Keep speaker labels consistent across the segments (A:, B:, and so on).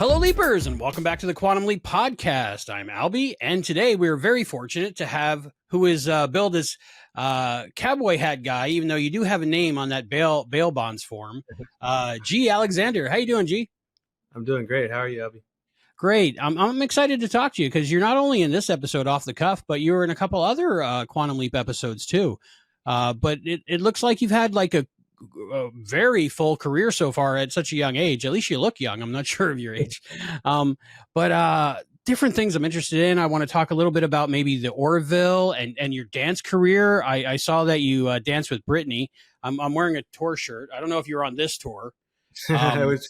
A: Hello, Leapers, and welcome back to the Quantum Leap Podcast. I'm Albie, and today we're very fortunate to have who is billed as cowboy hat guy, even though you do have a name on that bail bonds form. G. Alexander, how you doing, G?
B: I'm doing great. How are you, Albie?
A: Great. I'm excited to talk to you because you're not only in this episode off the cuff, but you were in a couple other Quantum Leap episodes too. But it looks like you've had like a very full career so far at such a young age. At least you look young. I'm not sure of your age. But different things I'm interested in. I want to talk a little bit about maybe the Orville and your dance career. I saw that you danced with Britney. I'm wearing a tour shirt. I don't know if you're on this tour.
B: Which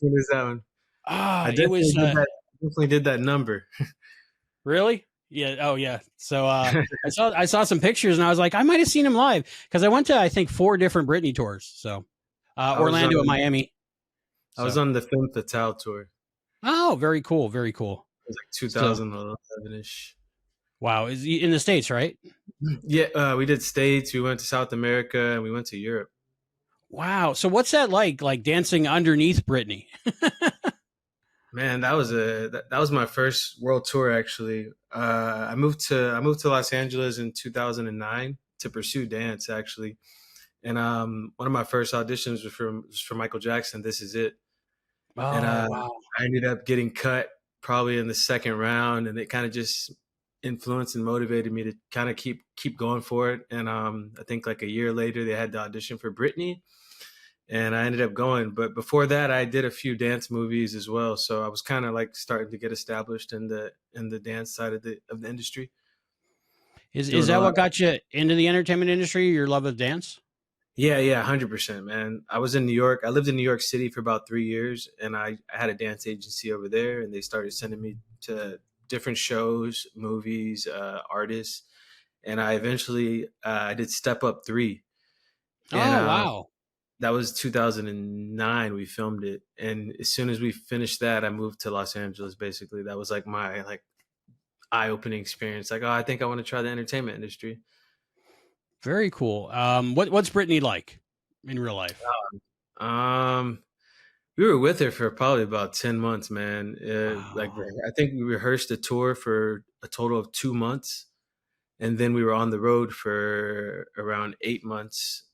B: one is that one? I definitely did that number.
A: Really? Yeah. Oh, yeah. So I saw some pictures and I was like, I might have seen him live because I went to, I think, 4 different Britney tours. So Orlando and Miami.
B: I was on the Femme Fatale tour.
A: Oh, very cool. Very cool.
B: It was like 2011-ish.
A: Wow. Is he in the States, right?
B: Yeah. We did States. We went to South America and we went to Europe.
A: Wow. So what's that like dancing underneath Britney?
B: Man, that was my first world tour. Actually, I moved to Los Angeles in 2009 to pursue dance. Actually, and one of my first auditions was for Michael Jackson. This Is It.
A: Oh,
B: and
A: wow.
B: I ended up getting cut probably in the second round, and it kind of just influenced and motivated me to kind of keep going for it. And I think like a year later, they had the audition for Britney. And I ended up going, but before that, I did a few dance movies as well. So I was kind of like starting to get established in the dance side of the industry.
A: Is that what got you into the entertainment industry? Your love of dance?
B: Yeah, 100%, man. I was in New York. I lived in New York City for about 3 years, and I had a dance agency over there, and they started sending me to different shows, movies, artists, and I eventually I did Step Up 3. And,
A: wow.
B: that was 2009. We filmed it, and as soon as we finished that, I moved to Los Angeles. Basically, that was like my eye-opening experience. Like, oh, I think I want to try the entertainment industry.
A: Very cool. What's Britney like in real life?
B: We were with her for probably about 10 months, man.
A: Wow.
B: Like, I think we rehearsed a tour for a total of 2 months, and then we were on the road for around 8 months.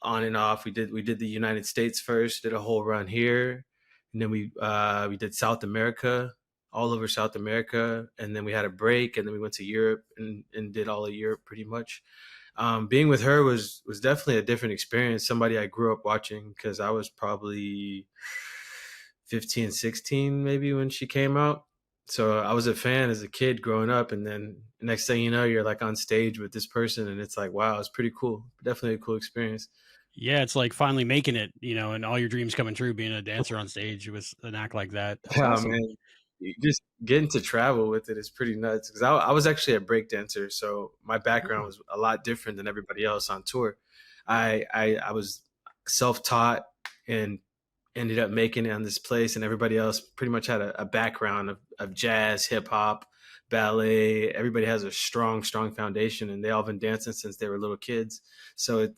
B: On and off. We did the United States first, did a whole run here, and then we did South America, all over South America, and then we had a break, and then we went to Europe and did all of Europe pretty much. Being with her was definitely a different experience. Somebody I grew up watching because I was probably 15, 16 maybe when she came out. So I was a fan as a kid growing up, and then next thing you know, you're like on stage with this person, and it's like, wow, it's pretty cool. Definitely a cool experience.
A: Yeah, it's like finally making it, and all your dreams coming true, being a dancer on stage with an act like that. That's awesome.
B: Man, just getting to travel with it is pretty nuts. Because I was actually a break dancer, so my background was a lot different than everybody else on tour. I was self-taught and ended up making it on this place, and everybody else pretty much had a background of jazz, hip hop, ballet. Everybody has a strong foundation, and they all been dancing since they were little kids. So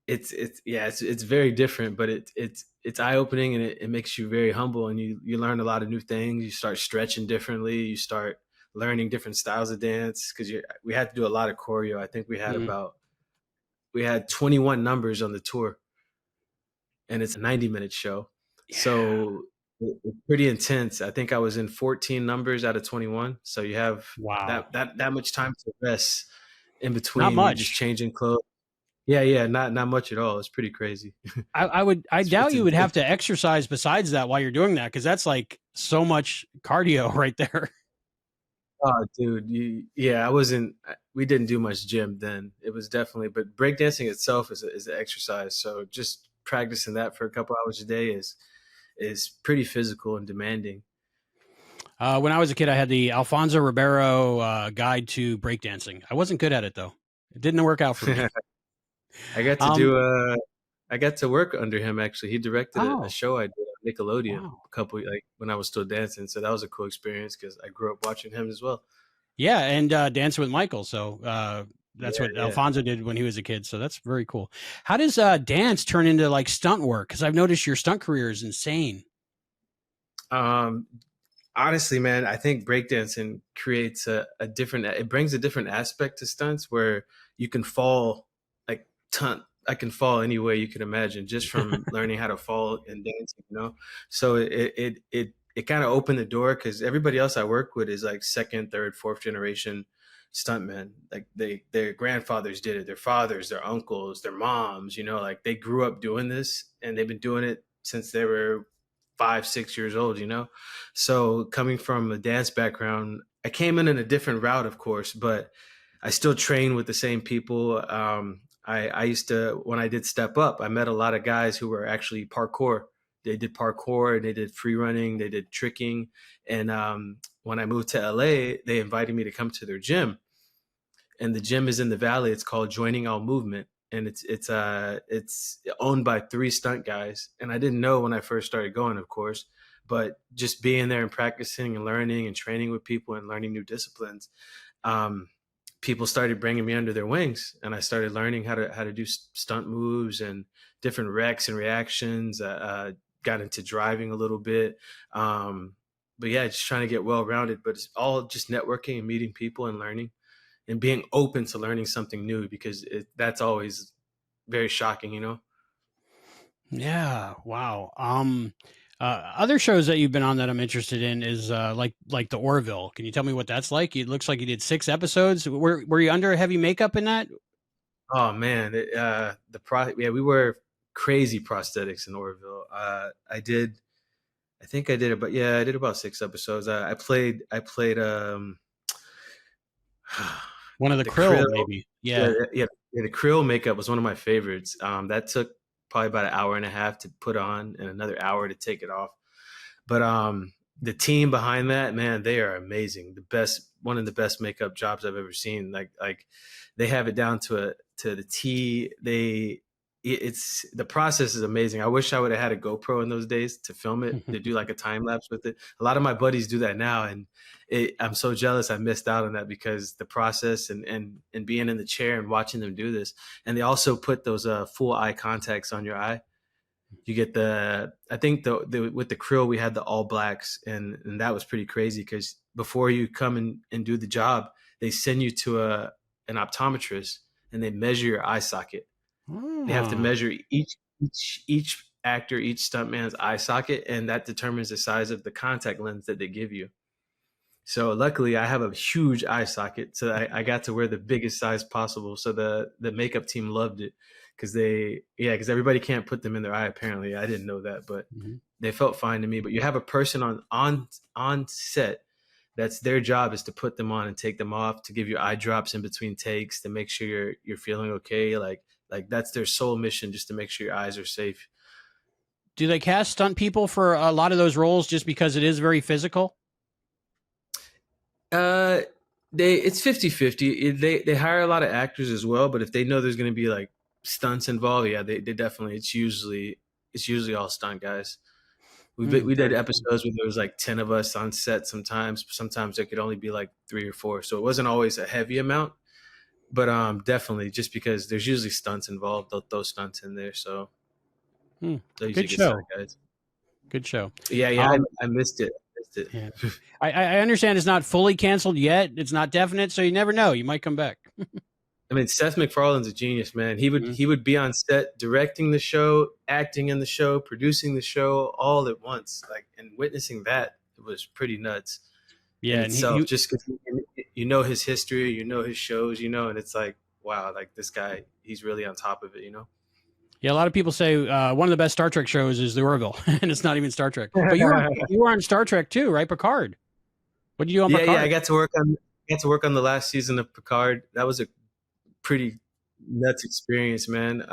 B: it's very different, but it's eye opening, and it makes you very humble, and you learn a lot of new things. You start stretching differently. You start learning different styles of dance because we had to do a lot of choreo. I think we had 21 numbers on the tour, and it's a 90-minute show.
A: Yeah.
B: So it's pretty intense. I think I was in 14 numbers out of 21. So you have that much time to rest in between.
A: Not much.
B: Just changing clothes. Yeah, not much at all. It's pretty crazy.
A: I doubt you would have to exercise besides that while you're doing that, because that's like so much cardio right there.
B: Oh, dude, we didn't do much gym then. It was definitely, but breakdancing itself is an exercise. So just practicing that for a couple hours a day is pretty physical and demanding.
A: When I was a kid, I had the Alfonso Ribeiro guide to breakdancing. I wasn't good at it though. It didn't work out for me.
B: I got to work under him. Actually, he directed a show I did on Nickelodeon when I was still dancing. So that was a cool experience because I grew up watching him as well.
A: Yeah, and Dancing with Michael. So that's what Alfonso did when he was a kid. So that's very cool. How does dance turn into like stunt work? Because I've noticed your stunt career is insane.
B: Um, Honestly, man, I think breakdancing creates a different, it brings a different aspect to stunts where you can fall like I can fall any way you can imagine just from learning how to fall and dancing, you know? So it kind of opened the door because everybody else I work with is like second, third, fourth generation stuntmen. Like their grandfathers did it, their fathers, their uncles, their moms, you know, like they grew up doing this and they've been doing it since they were 5, 6 years old, you know? So coming from a dance background, I came in a different route, of course, but I still train with the same people. I used to, when I did Step Up, I met a lot of guys who were actually parkour. They did parkour, they did free running, they did tricking. And when I moved to LA, they invited me to come to their gym. And the gym is in the valley. It's called Joining All Movement, and it's owned by 3 stunt guys. And I didn't know when I first started going, of course, but just being there and practicing and learning and training with people and learning new disciplines, um, people started bringing me under their wings, and I started learning how to do stunt moves and different recs and reactions. Got into driving a little bit. But yeah, just trying to get well rounded. But it's all just networking and meeting people and learning and being open to learning something new because that's always very shocking, you know?
A: Yeah. Wow. Other shows that you've been on that I'm interested in is like the Orville. Can you tell me what that's like? It looks like you did 6 episodes. Were you under heavy makeup in that?
B: Oh man, yeah, we were crazy prosthetics in Orville. I think I did about 6 episodes. I played
A: One of the
B: the
A: krill,
B: krill.
A: maybe.
B: Yeah,
A: Yeah.
B: yeah, the krill makeup was one of my favorites. That took probably about an hour and a half to put on and another hour to take it off. But the team behind that, man, they are amazing. One of the best makeup jobs I've ever seen. Like they have it down to the T. It's the process is amazing. I wish I would have had a GoPro in those days to film it, to do like a time lapse with it. A lot of my buddies do that now, and I'm so jealous I missed out on that because the process and being in the chair and watching them do this. And they also put those full eye contacts on your eye. You get I think the with the krill we had the all blacks, and that was pretty crazy because before you come and do the job, they send you to an optometrist and they measure your eye socket. They have to
A: Oh.
B: measure each actor, each stuntman's eye socket, and that determines the size of the contact lens that they give you. So luckily, I have a huge eye socket, so I got to wear the biggest size possible. So the makeup team loved it because everybody can't put them in their eye. Apparently, I didn't know that, but
A: Mhm.
B: they felt fine to me. But you have a person on set that's their job is to put them on and take them off, to give you eye drops in between takes, to make sure you're feeling okay. Like that's their sole mission, just to make sure your eyes are safe.
A: Do they cast stunt people for a lot of those roles just because it is very physical?
B: Uh, it's 50-50. They hire a lot of actors as well, but if they know there's going to be like stunts involved, yeah, they definitely. It's usually all stunt guys. We did
A: Very cool.
B: episodes where there was like 10 of us on set. Sometimes there could only be like 3 or 4, so it wasn't always a heavy amount. But definitely just because there's usually stunts involved, those stunts in there, so
A: Hmm.
B: they're usually
A: Good
B: good stunt
A: show.
B: guys.
A: Good show.
B: But yeah,
A: Um,
B: I missed it.
A: yeah. I understand it's not fully canceled yet. It's not definite, so you never know. You might come back.
B: I mean, Seth MacFarlane's a genius, man. He would
A: Mhm.
B: he would be on set directing the show, acting in the show, producing the show all at once. Like, and witnessing that, it was pretty nuts in
A: Yeah, and
B: itself. Just because you know his history, you know his shows, and it's like, wow, like this guy, he's really on top of it.
A: yeah, a lot of people say one of the best Star Trek shows is the Orville, and it's not even Star Trek. But you were on Star Trek too, right? Picard. What did you do on
B: Yeah. I
A: Picard?
B: got to work on the last season of Picard. That was a pretty nuts experience, man.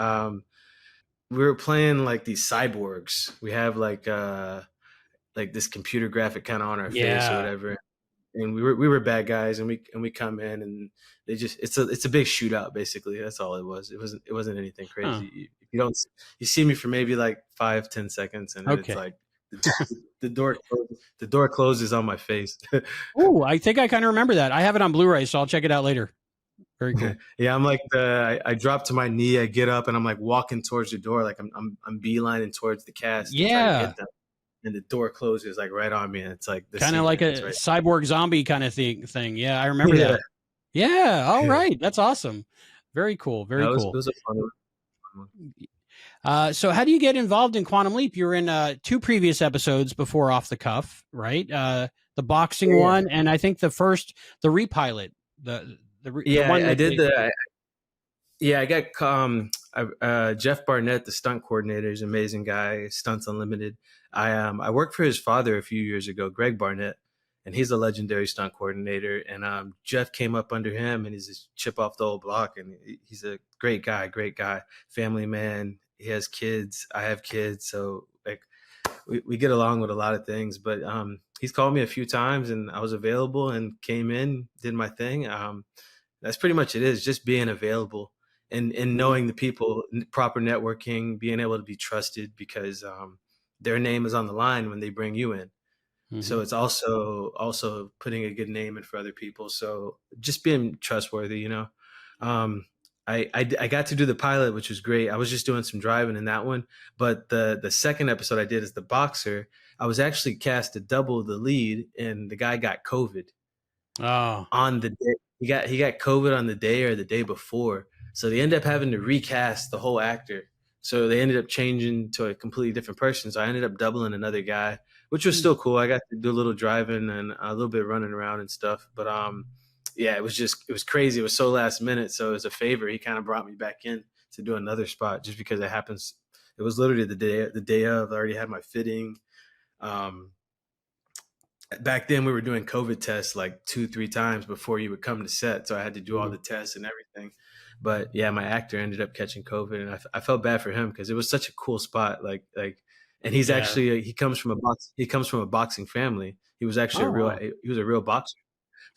B: We were playing like these cyborgs. We have like this computer graphic kind of on our face or
A: Yeah.
B: whatever. And we were bad guys, and we come in and they just it's a big shootout basically. That's all it was. It wasn't anything
A: Huh.
B: crazy. You don't you see me for maybe like 5-10 seconds, and then it's
A: Okay.
B: like the door closes on my face.
A: Oh, I think I kind of remember that. I have it on Blu-ray, so I'll check it out later. Very cool.
B: Yeah, I'm like I drop to my knee, I get up, and I'm like walking towards the door, like I'm beelining towards the cast to try to
A: Yeah.
B: get them. and the door closes like right on me, and it's like the
A: Kind of
B: scene
A: like
B: ends
A: a
B: right.
A: cyborg zombie kind of thing. Yeah, I remember
B: Yeah,
A: that. Yeah. All
B: yeah.
A: right. That's awesome. Very cool. Very
B: No, it
A: cool.
B: was a fun one.
A: So how do you get involved in Quantum Leap? You were in two previous episodes before Off the Cuff, right? The boxing
B: Yeah,
A: one, and I think the repilot, the
B: yeah.
A: one
B: I
A: that
B: did
A: they.
B: the. Yeah, I got Jeff Barnett, the stunt coordinator, is an amazing guy. Stunts Unlimited. I worked for his father a few years ago, Greg Barnett, and he's a legendary stunt coordinator. And Jeff came up under him, and he's a chip off the old block, and he's a great guy, family man. He has kids. I have kids, so like we get along with a lot of things. But he's called me a few times, and I was available and came in, did my thing. That's pretty much it is just being available and
A: Mhm,
B: knowing the people, proper networking, being able to be trusted because their name is on the line when they bring you in. So
A: mhm.
B: it's also putting a good name in for other people. So just being trustworthy, you know. Um, I got to do the pilot, which was great. I was just doing some driving in that one, but the second episode I did as the boxer. I was actually cast to double the lead, and the guy got COVID
A: Oh,
B: on the day. He got COVID on the day or the day before, so they ended up having to recast the whole actor. So they ended up changing to a completely different person. So I ended up doubling another guy, which was
A: hmm.
B: still cool. I got to do a little driving and a little bit of running around and stuff. But yeah, it was crazy. It was so last minute. So as a favor, he kind of brought me back in to do another spot just because it happens. It was literally the day of. I already had my fitting. Um, Back then we were doing COVID tests like 2, 3 times before you would come to set. So I had to do all
A: Mhm.
B: the tests and everything. But yeah, my actor ended up catching COVID, and I felt bad for him because it was such a cool spot. And he's
A: Yeah.
B: actually he comes from a boxing family. He was actually
A: Oh wow.
B: he was a real boxer.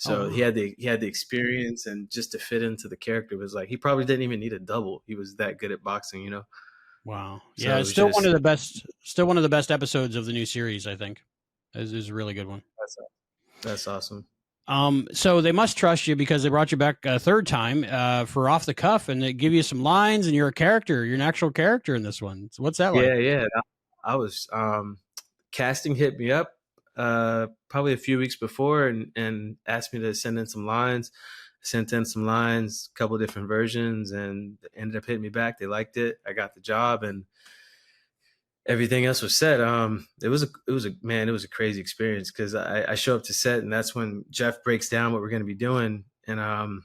A: Oh
B: So
A: wow.
B: he had the experience, and just to fit into the character was like he probably didn't even need a double. He was that good at boxing, you know.
A: Wow. Yeah,
B: So it
A: it's
B: was
A: still one
B: just
A: of the best. Still one of the best episodes of the new series. I think is a really good one.
B: that's that's awesome.
A: So they must trust you because they brought you back a third time for off the cuff, and they give you some lines, and you're a character. You're an actual character in this one. So what's that like?
B: Yeah, yeah. I was casting hit me up probably a few weeks before and asked me to send in some lines. Sent in some lines, a couple of different versions, and ended up hitting me back. They liked it. I got the job, and everything else was set. It was a crazy experience because I show up to set, and that's when Jeff breaks down what we're going to be doing, and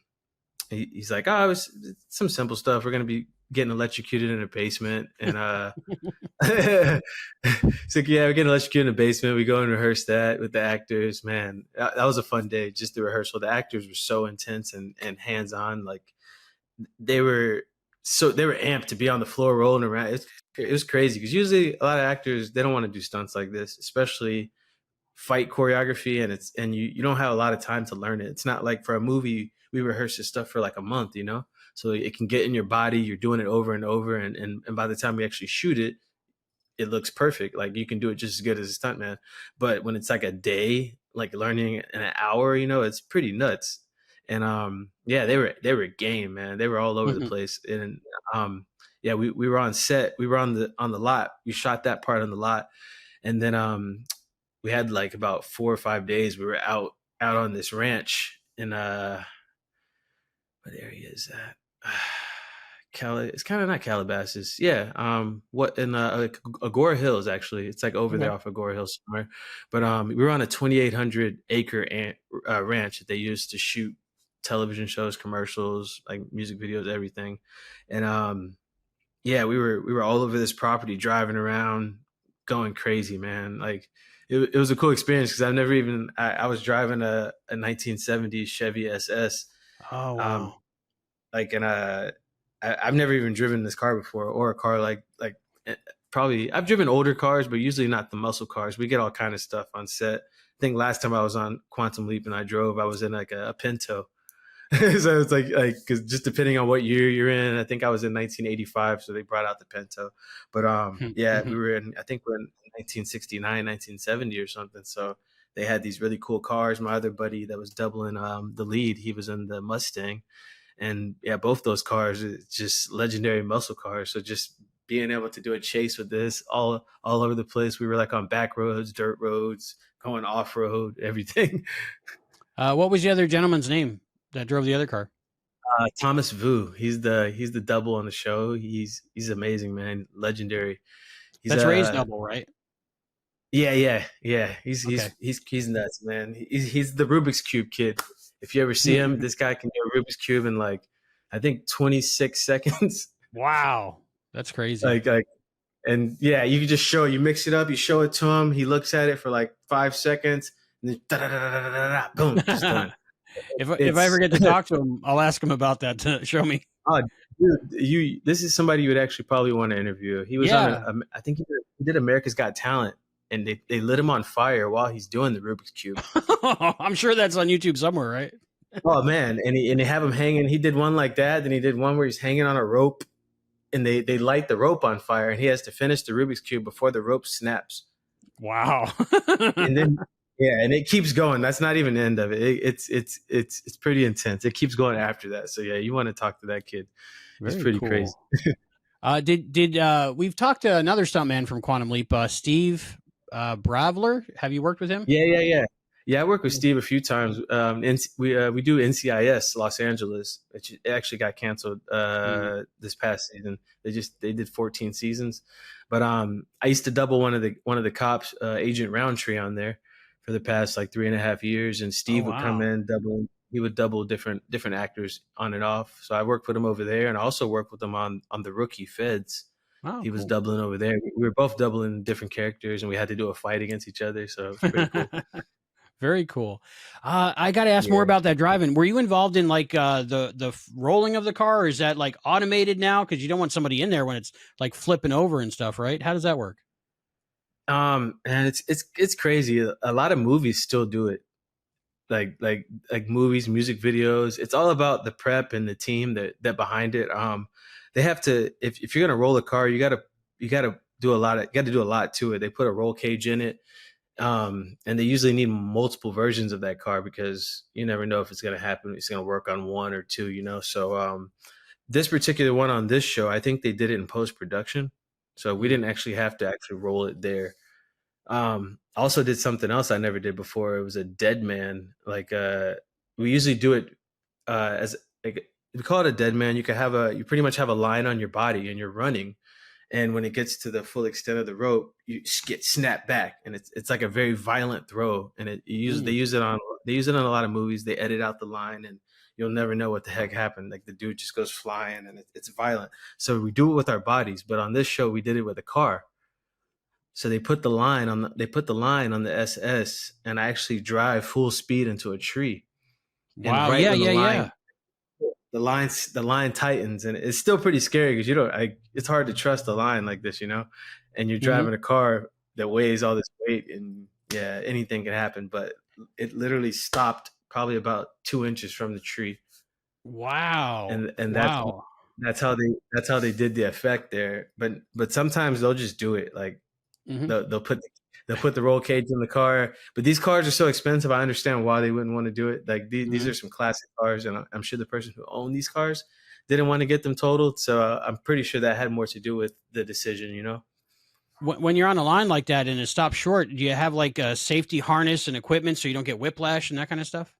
B: he's like, "Oh, it was some simple stuff. We're going to be getting electrocuted in a basement," and it's like, yeah, we're getting electrocuted in the basement. We go and rehearse that with the actors. Man, that was a fun day, just the rehearsal. The actors were so intense and hands on. Like they were they were amped to be on the floor rolling around. It was crazy because usually a lot of actors they don't want to do stunts like this, especially fight choreography, and you don't have a lot of time to learn it. It's not like for a movie we rehearse this stuff for like a month, you know. So it can get in your body. You're doing it over and over, and by the time we actually shoot it, it looks perfect. Like you can do it just as good as a stuntman. But when it's like a day, like learning in an hour, you know, it's pretty nuts. And yeah, they were game, man. They were all over the
A: Mhm.
B: place. And yeah, we were on set. We were on the lot. We shot that part on the lot. And then we had like about 4 or 5 days. We were out on this ranch in what area is that? It's kind of not Calabasas. Yeah. What in like Agora Hills actually. It's like over there
A: Okay.
B: off Agora Hills somewhere. But we were on a 2,800-acre ranch that they used to shoot television shows, commercials, like music videos, everything. And yeah, we were all over this property, driving around, going crazy, man. Like it was a cool experience because I've never even I was driving a 1970s Chevy SS.
A: Oh
B: Um,
A: wow.
B: like and I've never even driven this car before, or a car like eh, probably I've driven older cars, but usually not the muscle cars. We get all kind of stuff on set. I think last time I was on Quantum Leap and I drove, I was in like a Pinto. So it's like because just depending on what year you're in, I think I was in 1985, so they brought out the Pinto. But yeah,
A: Mhm.
B: I think we're in 1969, 1970 or something. So they had these really cool cars. My other buddy that was doubling the lead, he was in the Mustang, and yeah, both those cars are just legendary muscle cars. So just being able to do a chase with this all over the place. We were like on back roads, dirt roads, going off road, everything.
A: What was the other gentleman's name that drove the other car?
B: Thomas Vu. He's the double on the show. He's amazing, man. Legendary. He's
A: That's Ray's double, right?
B: yeah.
A: Okay.
B: He's nuts, man. He's the Rubik's Cube kid. If you ever see him, this guy can do a Rubik's Cube in like I think 26 seconds.
A: Wow, that's crazy.
B: like and yeah, you can just show it. You mix it up, you show it to him, he looks at it for like 5 seconds, and then boom, just done.
A: If I ever get to talk to him, I'll ask him about that to show me.
B: Oh, dude, this is somebody you would actually probably want to interview. He was on I think he did America's Got Talent, and they lit him on fire while he's doing the Rubik's Cube.
A: I'm sure that's on YouTube somewhere, right?
B: Oh man, and they have him hanging. He did one like that, then he did one where he's hanging on a rope, and they light the rope on fire, and he has to finish the Rubik's Cube before the rope snaps.
A: Wow.
B: And then and it keeps going. That's not even the end of it. It's pretty intense. It keeps going after that. So yeah, you want to talk to that kid. It's pretty
A: cool.
B: crazy.
A: Did we've talked to another stuntman from Quantum Leap, Steve Bravler? Have you worked with him?
B: Yeah, I worked with Steve a few times. We do NCIS Los Angeles, which actually got canceled this past season. They did 14 seasons, but I used to double one of the cops, Agent Roundtree, on there for the past like 3.5 years, and Steve would come in double. He would double different actors on and off. So I worked with him over there, and I also worked with him on the Rookie Feds. He was doubling over there. We were both doubling different characters, and we had to do a fight against each other. So it was pretty cool.
A: Very cool. I got to ask more about that driving. Were you involved in like the rolling of the car, or is that like automated now? Because you don't want somebody in there when it's like flipping over and stuff, right? How does that work?
B: And it's crazy. A lot of movies still do it, like movies, music videos. It's all about the prep and the team that behind it. They have to if you're gonna roll a car, you gotta do a lot to it. They put a roll cage in it. And they usually need multiple versions of that car because you never know if it's going to happen. It's going to work on one or two, So this particular one on this show, I think they did it in post-production. So we didn't actually have to roll it there. Also did something else I never did before. It was a dead man. Like we usually do it as like we call it a dead man. You pretty much have a line on your body and you're running. And when it gets to the full extent of the rope, you get snapped back, and it's like a very violent throw. And they use it on a lot of movies. They edit out the line, and you'll never know what the heck happened. Like the dude just goes flying, and it's violent. So we do it with our bodies, but on this show we did it with a car. So they put the line on the SS, and I actually drive full speed into a tree.
A: Wow! Yeah.
B: The line tightens, and it's still pretty scary because it's hard to trust a line like this, and you're driving a car that weighs all this weight, and anything can happen. But it literally stopped probably about 2 inches from the tree.
A: Wow.
B: And that's how they did the effect there. But sometimes they'll just do it. Like they'll put the roll cage in the car, but these cars are so expensive. I understand why they wouldn't want to do it. Like these are some classic cars, and I'm sure the person who owned these cars didn't want to get them totaled. So I'm pretty sure that had more to do with the decision,
A: When you're on a line like that and it stops short, do you have like a safety harness and equipment so you don't get whiplash and that kind of stuff?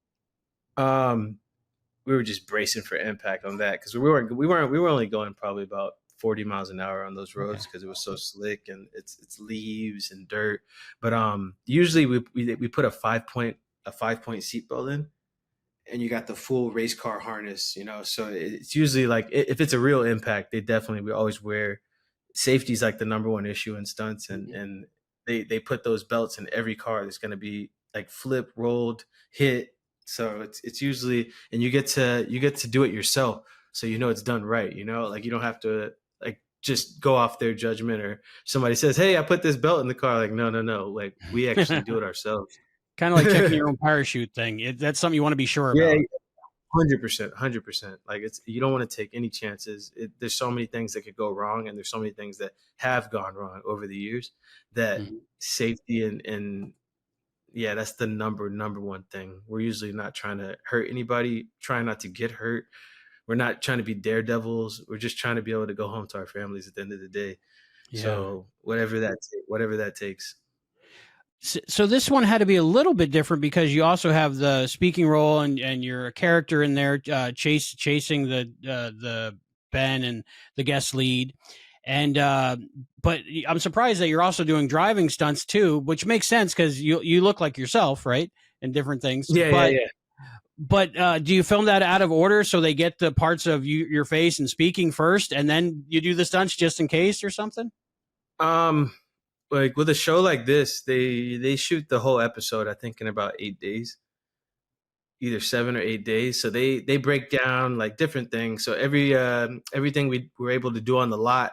B: We were just bracing for impact on that because we were only going probably about 40 miles an hour on those roads because it was so slick and it's leaves and dirt. But usually we put a 5-point seatbelt in, and you got the full race car harness, So it's usually like if it's a real impact, we always wear. Safety is like the number one issue in stunts, and they put those belts in every car that's going to be like flip, rolled, hit. So it's usually, and you get to do it yourself, so it's done right. Like you don't have to like just go off their judgment, or somebody says, "Hey, I put this belt in the car." Like no, like we actually do it ourselves.
A: Kind of like checking your own parachute thing. That's something you want to be sure about.
B: 100%. Like you don't want to take any chances. There's so many things that could go wrong, and there's so many things that have gone wrong over the years that safety and that's the number one thing. We're usually not trying to hurt anybody, trying not to get hurt. we're not trying to be daredevils. We're just trying to be able to go home to our families at the end of the day.
A: Yeah.
B: So whatever that takes.
A: So this one had to be a little bit different because you also have the speaking role and you're a character in there chasing the Ben and the guest lead. And but I'm surprised that you're also doing driving stunts too, which makes sense because you look like yourself, right? And different things.
B: Yeah, yeah, yeah.
A: But do you film that out of order so they get the parts of your face and speaking first, and then you do the stunts just in case or something?
B: Um, like with a show like this, they shoot the whole episode, I think, in about 8 days, either 7 or 8 days. So they break down like different things. So everything we were able to do on the lot,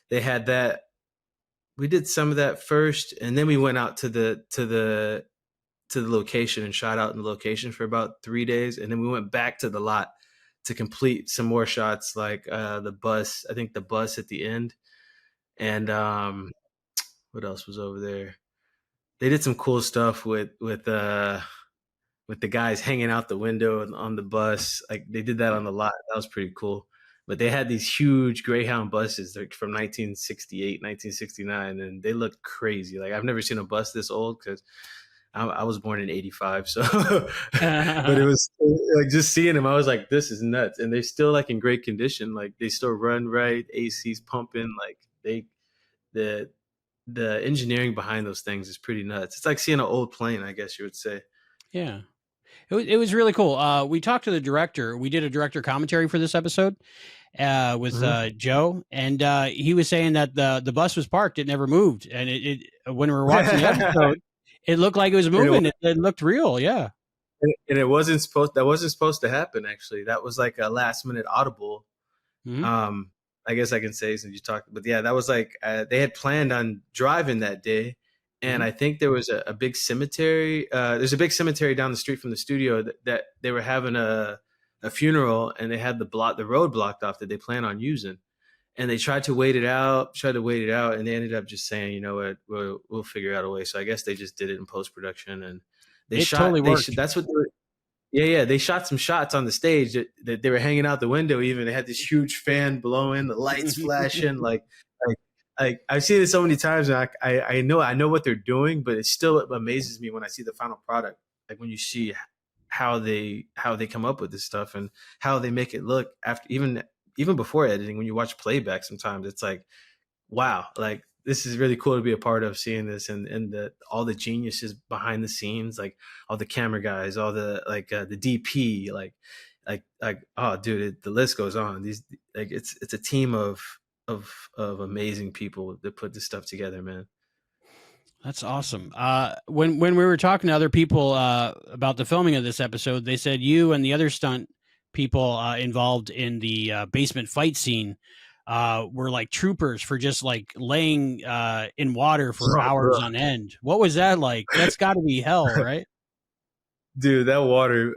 B: they had that. We did some of that first, and then we went out to the location and shot out in the location for about 3 days, and then we went back to the lot to complete some more shots, like the bus. I think the bus at the end, and what else was over there? They did some cool stuff with the guys hanging out the window on the bus. Like they did that on the lot. That was pretty cool. But they had these huge Greyhound buses like from 1968, 1969, and they looked crazy. Like I've never seen a bus this old because I was born in '85, so but it was like just seeing them, I was like, this is nuts. And they're still like in great condition. Like they still run right, AC's pumping. Like the the engineering behind those things is pretty nuts. It's like seeing an old plane, I guess you would say.
A: Yeah. It was really cool. We talked to the director. We did a director commentary for this episode with
B: Mhm.
A: Joe, and he was saying that the bus was parked; it never moved, and when we were watching the episode, it looked like it was
B: And
A: moving. It looked real. Yeah.
B: it wasn't supposed that wasn't supposed to happen actually. That was like a last minute audible.
A: Hmm.
B: Um, I guess I can say since you talked, but yeah, that was like they had planned on driving that day, and
A: Hmm.
B: I think there was a big cemetery. There's a big cemetery down the street from the studio that they were having a funeral, and they had the road blocked off that they plan on using, and they tried to wait it out, and they ended up just saying, you know what, we'll figure out a way. So I guess they just did it in post production, and
A: It totally worked.
B: that's what they were, yeah, yeah. They shot some shots on the stage that they were hanging out the window. Even they had this huge fan blowing, the lights flashing. Like, I've seen it so many times, and I know what they're doing, but it still amazes me when I see the final product. Like when you see how they come up with this stuff and how they make it look after even before editing. When you watch playback, sometimes it's like, wow, like this is really cool to be a part of, seeing this and the all the geniuses behind the scenes, like all the camera guys, all the the DP, oh dude, the list goes on. These like it's a team of amazing people that put this stuff together, man.
A: That's awesome. When we were talking to other people about the filming of this episode, they said you and the other stunt people involved in the basement fight scene were like troopers for just like laying in water for
B: Oh,
A: hours
B: bro.
A: on end. What was that like? That's got to be hell, right?
B: Dude, that water,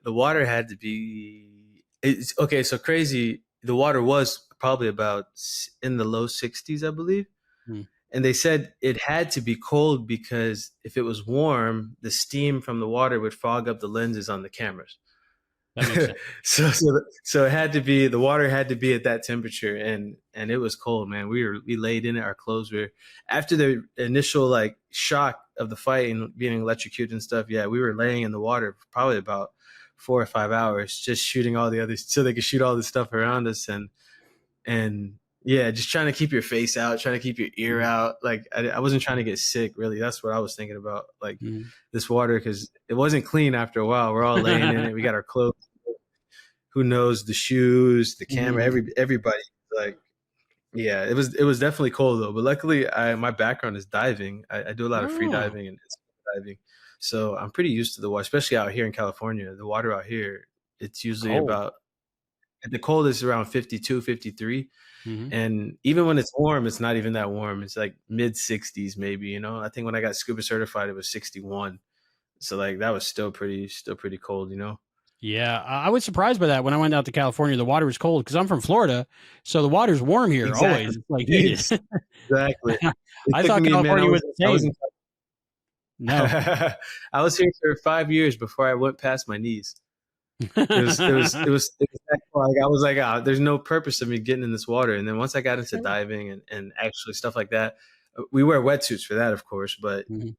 B: the water had to be. It's okay. So crazy. The water was probably about in the low 60s, I believe.
A: Hmm,
B: And they said it had to be cold because if it was warm, the steam from the water would fog up the lenses on the cameras.
A: that makes sense.
B: So it had to be, the water had to be at that temperature, and it was cold, man. We laid in it. Our clothes were, after the initial like shock of the fight and being electrocuted and stuff. Yeah, we were laying in the water for probably about 4 or 5 hours, just shooting all the others so they could shoot all the stuff around us, and yeah, just trying to keep your face out, trying to keep your ear
A: Mhm,
B: out. Like I wasn't trying to get sick, really. That's what I was thinking about, like
A: mhm.
B: this water, because it wasn't clean after a while. We're all laying in it. We got our clothes, who knows, the shoes, the camera,
A: Mhm.
B: everybody. Like, yeah, it was definitely cold though. But luckily, my background is diving. I do a lot of free
A: Oh,
B: diving and diving, so I'm pretty used to the water, especially out here in California. The water out here, it's usually
A: cold.
B: about, the cold is around 52, 53.
A: Hmm.
B: And even when it's warm, it's not even that warm. It's like mid 60s, maybe. I think when I got scuba certified, it was 61. So like that was still pretty cold.
A: Yeah, I was surprised by that when I went out to California. The water was cold because I'm from Florida, so the water's warm here
B: Exactly.
A: always. It's like heated.
B: Exactly. It
A: I
B: took
A: thought
B: me, man.
A: California was the
B: I was
A: same.
B: in,
A: No.
B: I was here for 5 years before I went past my knees. like I was like, oh, there's no purpose of me getting in this water. And then once I got into diving and actually stuff like that, we wear wetsuits for that, of course. But
A: Mhm.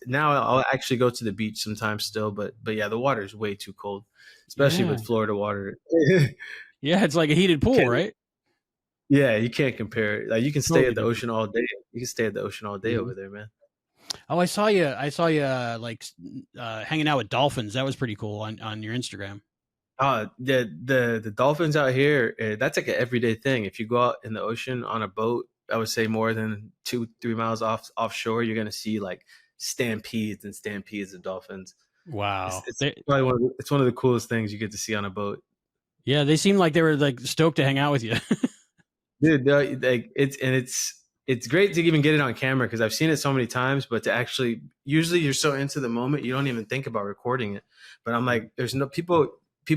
B: now I'll actually go to the beach sometimes still. But yeah, the water is way too cold, especially
A: Yeah.
B: with Florida water.
A: Yeah, it's like a heated pool,
B: Can't,
A: right?
B: yeah, you can't compare it. Like you can stay
A: Totally
B: at the
A: different.
B: ocean all day. You can stay at the ocean all day
A: Mhm.
B: over there, man.
A: Oh, I saw you, like, hanging out with dolphins. That was pretty cool on your Instagram.
B: The dolphins out here, that's like an everyday thing. If you go out in the ocean on a boat, I would say more than 2-3 miles offshore, you're gonna see like stampedes and stampedes of dolphins. It's
A: Wow.
B: it's probably it's one of the coolest things you get to see on a boat.
A: Yeah, they seemed like they were, like, stoked to hang out with you.
B: Dude, no, like it's great to even get it on camera because I've seen it so many times, but to actually usually you're so into the moment you don't even think about recording it. But I'm like, there's no people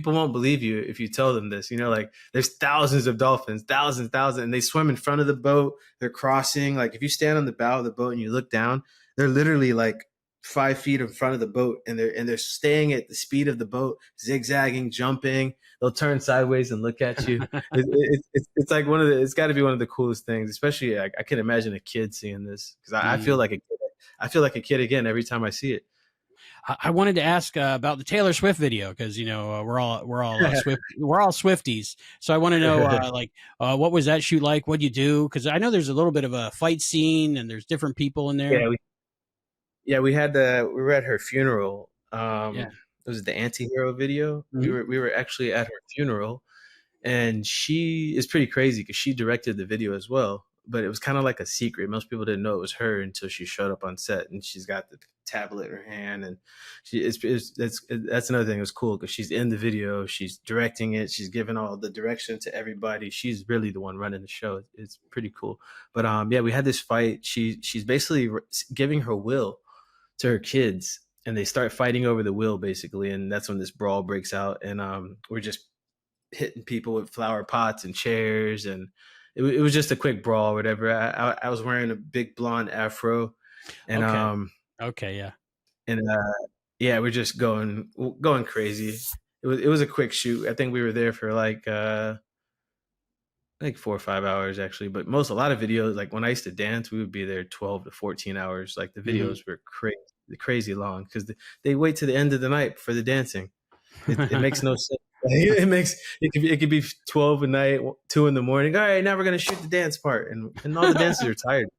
B: won't believe you if you tell them this. You know, like there's thousands of dolphins, thousands, and they swim in front of the boat. They're crossing. Like if you stand on the bow of the boat and you look down, they're literally like 5 feet in front of the boat, and they're staying at the speed of the boat, zigzagging, jumping. They'll turn sideways and look at you. It's like it's got to be one of the coolest things, especially I can imagine a kid seeing this because I feel
A: Mm.
B: like a kid. I feel like a kid again every time I see it.
A: I wanted to ask about the Taylor Swift video because we're all Swifties. So I want to know what was that shoot like? What'd you do? Because I know there's a little bit of a fight scene and there's different people in there.
B: Yeah, we had we were at her funeral.
A: Yeah.
B: It was the anti-hero video.
A: Mhm.
B: We were actually at her funeral, and she is pretty crazy because she directed the video as well. But it was kind of like a secret. Most people didn't know it was her until she showed up on set, and she's got the tablet in her hand, and that's another thing. It was cool because she's in the video, she's directing it, she's giving all the direction to everybody. She's really the one running the show. It's pretty cool. But yeah, we had this fight. She's basically giving her will to her kids, and they start fighting over the will basically, and that's when this brawl breaks out, and we're just hitting people with flower pots and chairs, and it was just a quick brawl or whatever. I was wearing a big blonde afro, and
A: Okay. Okay. Yeah.
B: and yeah, we're just going crazy. It was a quick shoot. I think we were there for like 4 or 5 hours actually, but a lot of videos, like when I used to dance, we would be there 12 to 14 hours. Like the
A: Hmm.
B: videos were crazy long because they wait to the end of the night for the dancing. It makes no sense. It could be 12 at night, 2 in the morning. All right, now we're gonna shoot the dance part, and all the dancers are tired.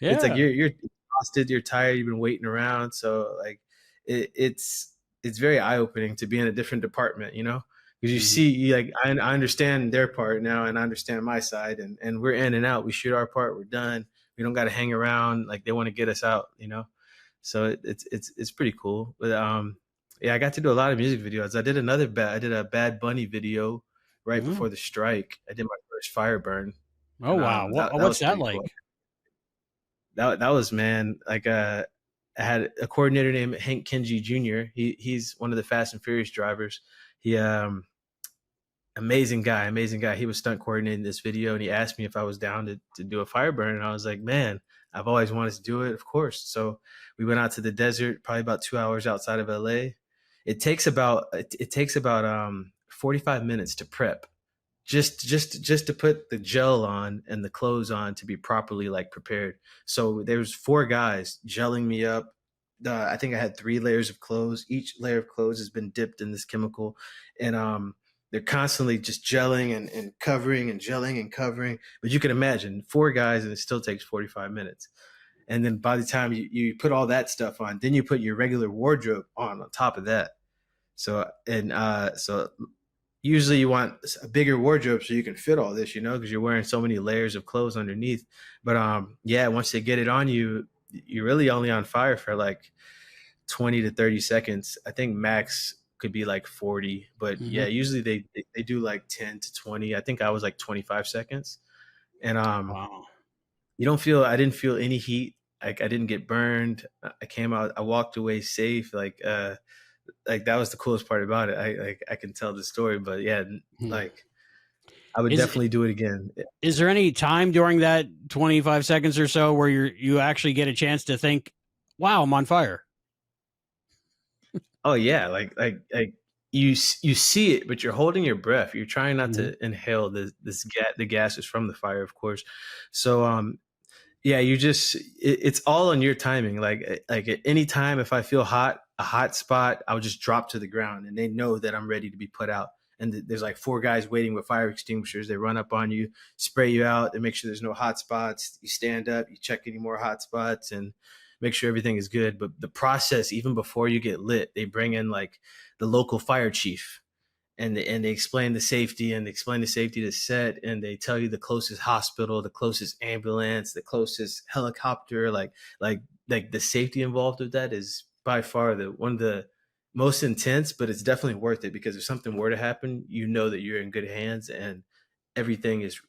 B: It's like
A: Yeah.
B: you're exhausted, you're tired, you've been waiting around. So like it's very eye opening to be in a different department, you know, because
A: Hmm.
B: like I understand their part now, and I understand my side, and we're in and out. We shoot our part, we're done. We don't got to hang around like they want to get us out, you know. So it's pretty cool. But yeah, I got to do a lot of music videos. I did a Bad Bunny video right
A: Hmm.
B: before the strike. I did my first fire burn,
A: Oh
B: and
A: wow.
B: that
A: What's
B: was
A: that
B: pretty cool.
A: like?
B: That was, man, like I had a coordinator named Hank Kenji Jr. He's one of the Fast and Furious drivers. He amazing guy. He was stunt coordinating this video, and he asked me if I was down to do a fire burn, and I was like, man, I've always wanted to do it, of course. So we went out to the desert, probably about 2 hours outside of LA. It takes about 45 minutes to prep, just to put the gel on and the clothes on to be properly like prepared. So there's 4 guys gelling me up. I think I had 3 layers of clothes. Each layer of clothes has been dipped in this chemical, and they're constantly just gelling and covering and gelling and covering. But you can imagine 4 guys, and it still takes 45 minutes. And then by the time you put all that stuff on, then you put your regular wardrobe on top of that. So usually you want a bigger wardrobe so you can fit all this, you know, because you're wearing so many layers of clothes underneath. But yeah, once they get it on you, you're really only on fire for like 20 to 30 seconds. I think max could be like 40, but
A: Hmm.
B: yeah, usually they do like 10 to 20. I think I was like 25 seconds. And
A: Wow.
B: I didn't feel any heat. Like I didn't get burned. I came out, I walked away safe. Like that was the coolest part about it. I can tell the story, but yeah,
A: Hmm.
B: like I would
A: Is
B: definitely do it again.
A: is there any time during that 25 seconds or so where you actually get a chance to think, "Wow, I'm on fire"?
B: Oh yeah, like you see it, but you're holding your breath. You're trying not
A: Mhm.
B: to inhale the gases from the fire, of course. So yeah, it's all on your timing. Like at any time, if I feel a hot spot, I'll just drop to the ground, and they know that I'm ready to be put out. And there's like four guys waiting with fire extinguishers. They run up on you, spray you out, and make sure there's no hot spots. You stand up, you check any more hot spots, and make sure everything is good. But the process, even before you get lit, they bring in like the local fire chief, and they explain the safety, and they explain the safety to set, and they tell you the closest hospital, the closest ambulance, the closest helicopter. Like the safety involved with that is by far the one of the most intense, but it's definitely worth it, because if something were to happen, you know that you're in good hands, and everything is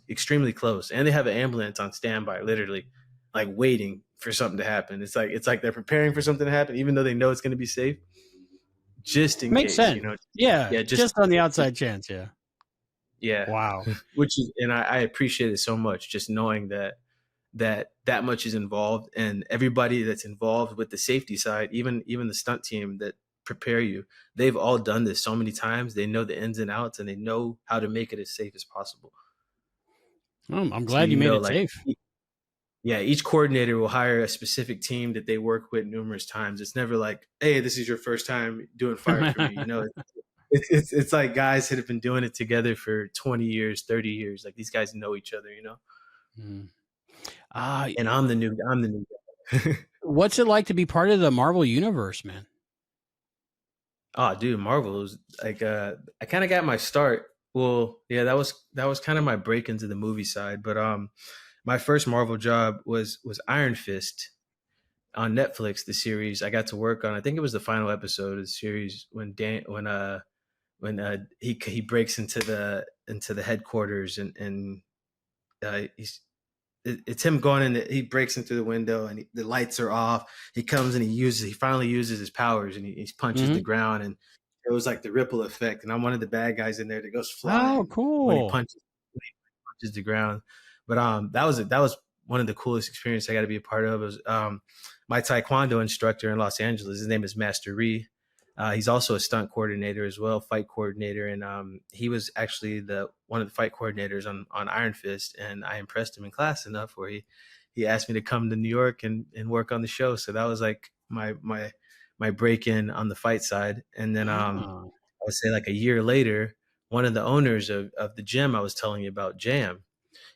B: extremely close. And they have an ambulance on standby, literally, like waiting for something to happen. It's like they're preparing for something to happen, even though they know it's going to be safe, just in
A: Makes
B: case,
A: sense. Yeah,
B: yeah, just
A: just on the outside chance, yeah.
B: yeah,
A: Wow.
B: which is, and I appreciate it so much, just knowing that much is involved, and everybody that's involved with the safety side, even the stunt team that prepare you, they've all done this so many times. They know the ins and outs, and they know how to make it as safe as possible.
A: I'm
B: So
A: glad you made it
B: like,
A: safe.
B: yeah, each coordinator will hire a specific team that they work with numerous times. It's never like, hey, this is your first time doing fire for me. It's like guys that have been doing it together for 20 years, 30 years. Like these guys know each other.
A: Mm. Uh,
B: And I'm the new guy.
A: what's it like to be part of the Marvel universe, man?
B: Oh, dude, Marvel was like I kind of got my start. Well, yeah, that was kind of my break into the movie side, but my first Marvel job was Iron Fist on Netflix, the series. I got to work on, I think it was the final episode of the series when he breaks into the headquarters, and it's him going in. He breaks into the window, and the lights are off. He comes and he finally uses his powers, and he punches the
A: Mhm.
B: ground, and it was like the ripple effect. And I'm one of the bad guys in there that goes
A: Oh,
B: flying
A: cool.
B: when he punches the ground. But that was one of the coolest experiences I got to be a part of. It was my taekwondo instructor in Los Angeles. His name is Master Ree. He's also a stunt coordinator as well, fight coordinator, and he was actually the one of the fight coordinators on Iron Fist. And I impressed him in class enough where he asked me to come to New York and work on the show. So that was like my break in on the fight side. And then
A: Ah.
B: I would say like a year later, one of the owners of the gym I was telling you about, Jam,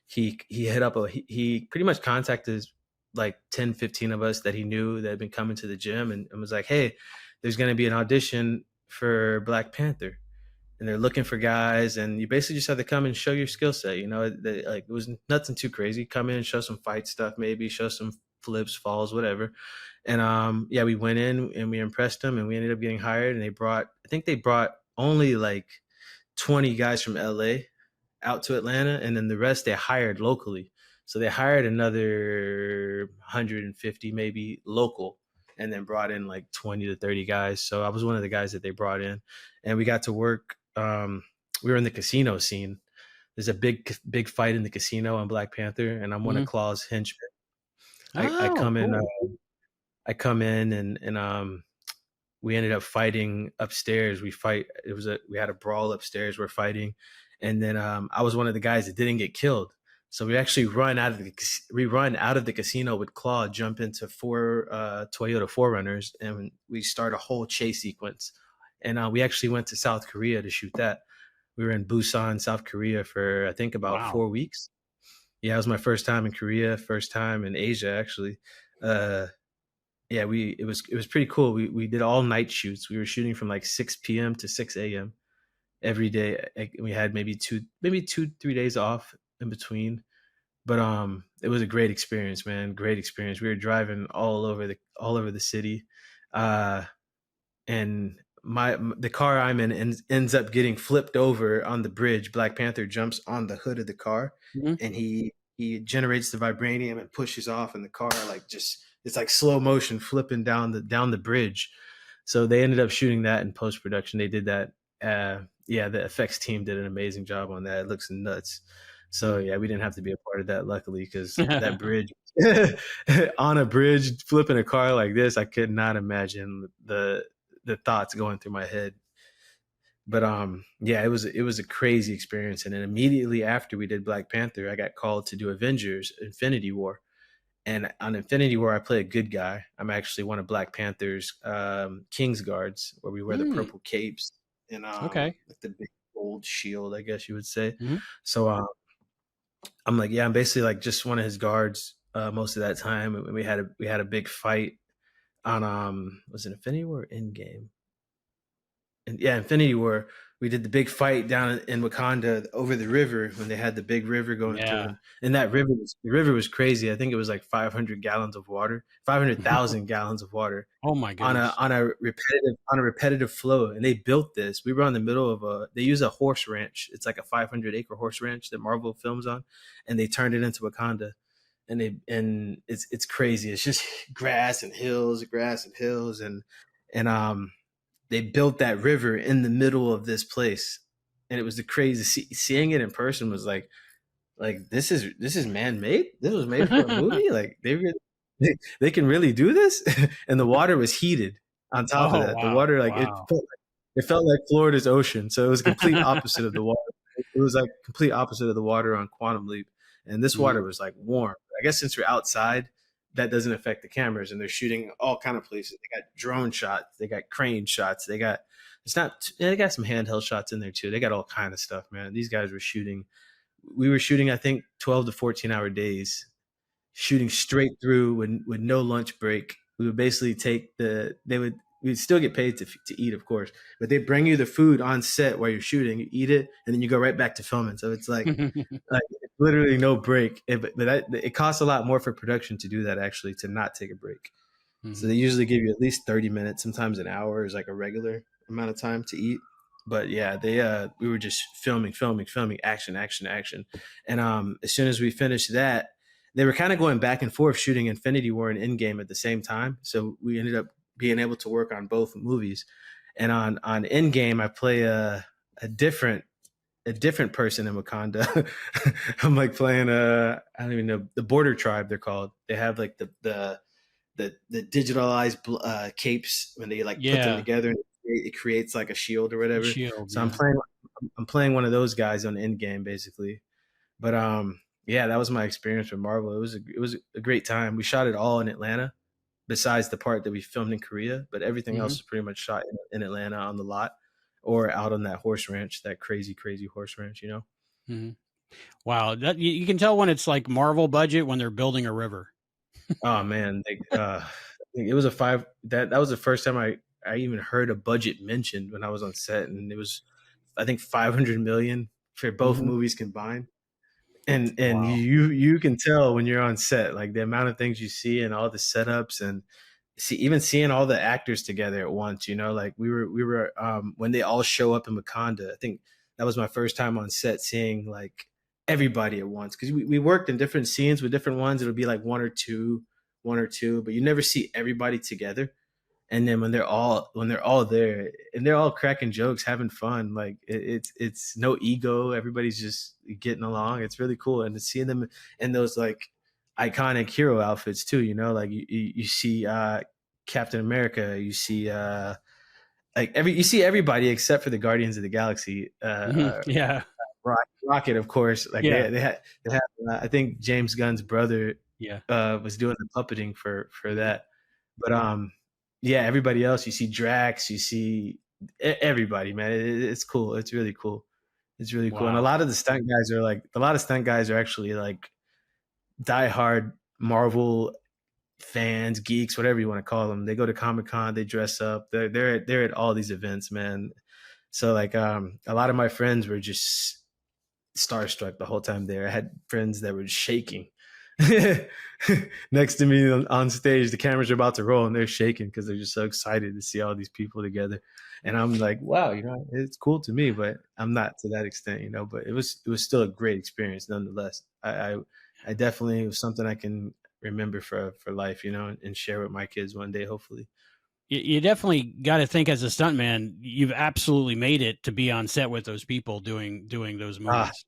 B: he hit up he pretty much contacted like 10, 15 of us that he knew that had been coming to the gym, and was like, hey, there's going to be an audition for Black Panther, and they're looking for guys, and you basically just have to come and show your skill set. Like it was nothing too crazy. Come in, show some fight stuff, maybe show some flips, falls, whatever. And yeah, we went in and we impressed them, and we ended up getting hired. And I think they brought only like 20 guys from LA out to Atlanta, and then the rest they hired locally. So they hired another 150 maybe local, and then brought in like 20 to 30 guys. So I was one of the guys that they brought in, and we got to work. We were in the casino scene. There's a big fight in the casino on Black Panther, and I'm one of
A: Mhm.
B: Claw's henchmen. I
A: Oh,
B: come in.
A: cool.
B: I come in, and we ended up fighting upstairs. We had a brawl upstairs. We're fighting, and then I was one of the guys that didn't get killed. So we run out of the casino with Claw, jump into four Toyota 4Runners, and we start a whole chase sequence. And we actually went to South Korea to shoot that. We were in Busan, South Korea for I think about
A: Wow.
B: 4 weeks. Yeah, it was my first time in Korea, first time in Asia actually. Uh, yeah, it was pretty cool. We did all night shoots. We were shooting from like 6 p.m. to 6 a.m. every day. We had maybe 2 3 days off in between. But it was a great experience, man. Great experience. We were driving all over the city. Uh and the car I'm in ends up getting flipped over on the bridge. Black Panther jumps on the hood of the car,
A: Mhm.
B: and he generates the vibranium and pushes off, and the car like just it's like slow motion flipping down the bridge. So they ended up shooting that in post production. They did that. Yeah, the effects team did an amazing job on that. It looks nuts. So
A: Mm.
B: yeah, we didn't have to be a part of that, luckily, because that bridge on a bridge flipping a car like this, I could not imagine the thoughts going through my head. But yeah, it was a crazy experience. And then immediately after we did Black Panther, I got called to do Avengers Infinity War. And on Infinity War, I play a good guy. I'm actually one of Black Panther's King's Guards, where we wear the
A: Mm,
B: purple capes and
A: okay.
B: like the big gold shield, I guess you would say.
A: Hmm.
B: So I'm like, yeah, I'm basically like just one of his guards most of that time. And we had a big fight on was it Infinity War or Endgame? And yeah, Infinity War, we did the big fight down in Wakanda over the river when they had the big river going through,
A: Yeah.
B: and that river was crazy. I think it was like 500 gallons of water, 500,000 gallons of water
A: Oh my
B: on a
A: goodness.
B: on a repetitive flow. And they built this. We were on the middle of they use a horse ranch. It's like a 500-acre horse ranch that Marvel films on, and they turned it into Wakanda. And it's crazy. It's just grass and hills, and they built that river in the middle of this place, and it was the crazy. Seeing it in person was like this is man made. This was made for a movie. Like they can really do this. And the water was heated. On top of
A: Oh
B: that, the
A: wow.
B: water
A: Wow.
B: it felt like Florida's ocean. So it was complete opposite of the water. It was like complete opposite of the water on Quantum Leap. And this water
A: Hmm.
B: was like warm. I guess since you're outside, that doesn't affect the cameras, and they're shooting all kind of places. They got drone shots, they got crane shots, they got some handheld shots in there too. They got all kind of stuff, man. These guys were shooting. We were shooting, I think, 12 to 14-hour days, shooting straight through with no lunch break. We would basically we'd still get paid to eat, of course, but they bring you the food on set while you're shooting. You eat it, and then you go right back to filming. So it's like literally no break. It costs a lot more for production to do that, actually, to not take a break. So
A: Hmm.
B: they usually give you at least 30 minutes, sometimes an hour is like a regular amount of time to eat. But yeah, we were just filming, action, action, action. And as soon as we finished that, they were kind of going back and forth shooting Infinity War and Endgame at the same time. So we ended up being able to work on both movies. And on Endgame, I play a different a different person in Wakanda. I'm like playing I don't even know, the border tribe, they're called. They have like the digitalized capes when they like put them
A: Yeah.
B: together, and it creates like a shield or
A: The
B: whatever.
A: shield.
B: So
A: Yeah.
B: I'm playing one of those guys on Endgame basically. But yeah, that was my experience with Marvel. It was a great time. We shot it all in Atlanta, besides the part that we filmed in Korea, but everything else
A: Hmm.
B: is pretty much shot in Atlanta on the lot or out on that horse ranch, that crazy crazy horse ranch, you know.
A: Hmm. Wow. You can tell when it's like Marvel budget when they're building a river.
B: Oh man, it was a five. That was the first time I even heard a budget mentioned when I was on set, and it was, I think, 500 million for both
A: Hmm.
B: movies combined. And
A: Wow.
B: you can tell when you're on set, like the amount of things you see and all the setups, and even seeing all the actors together at once. Like we were when they all show up in Wakanda. I think that was my first time on set seeing like everybody at once, because we worked in different scenes with different ones. It would be like one or two, but you never see everybody together. And then when they're all there and they're all cracking jokes, having fun, like it's no ego. Everybody's just getting along. It's really cool, and seeing them in those like iconic hero outfits too. Like you see Captain America, you see you see everybody except for the Guardians of the Galaxy.
A: Yeah.
B: Rocket, of course. Like
A: Yeah.
B: they have. I think James Gunn's brother
A: Yeah.
B: was doing the puppeting for that. But yeah, everybody else, you see Drax, you see everybody, man. It's cool. It's really cool. It's really cool. And
A: Wow.
B: a lot of stunt guys are actually like diehard Marvel fans, geeks, whatever you want to call them. They go to Comic Con, they dress up. They're at all these events, man. So like a lot of my friends were just starstruck the whole time there. I had friends that were shaking next to me on stage. The cameras are about to roll and they're shaking because they're just so excited to see all these people together. And I'm like, wow, it's cool to me, but I'm not to that extent, But it was still a great experience nonetheless. I definitely, it was something I can remember for life, and share with my kids one day, hopefully.
A: You definitely got to think as a stuntman, you've absolutely made it to be on set with those people doing those
B: Ah,
A: movies.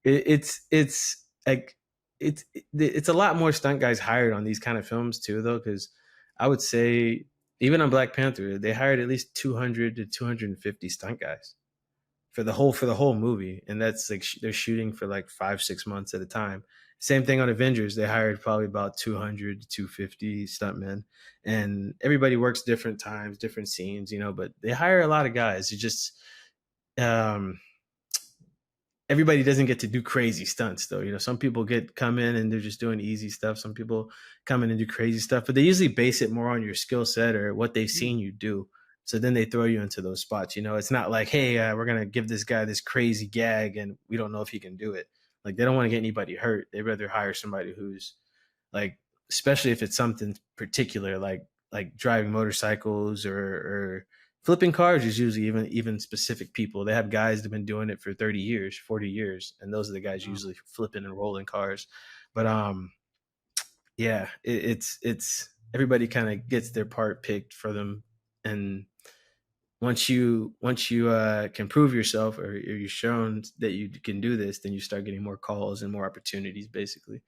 B: it's like it's a lot more stunt guys hired on these kind of films too, though, because I would say Even on Black Panther, they hired at least 200 to 250 stunt guys for the whole movie, and that's like they're shooting for like 5-6 months at a time. Same thing on Avengers. They hired probably about 200 to 250 stuntmen, and everybody works different times, different scenes, but they hire a lot of guys. It's just um, everybody doesn't get to do crazy stunts though. Some people come in and they're just doing easy stuff. Some people come in and do crazy stuff, but they usually base it more on your skill set or what they've seen you do. So then they throw you into those spots. It's not like, hey, we're gonna give this guy this crazy gag and we don't know if he can do it. Like they don't want to get anybody hurt. They'd rather hire somebody who's like, especially if it's something particular, like driving motorcycles or flipping cars is usually even specific people. They have guys that have been doing it for 30 years, 40 years, and those are the guys usually flipping and rolling cars. But yeah, it's everybody kind of gets their part picked for them, and once you can prove yourself or you're shown that you can do this, then you start getting more calls and more opportunities, basically.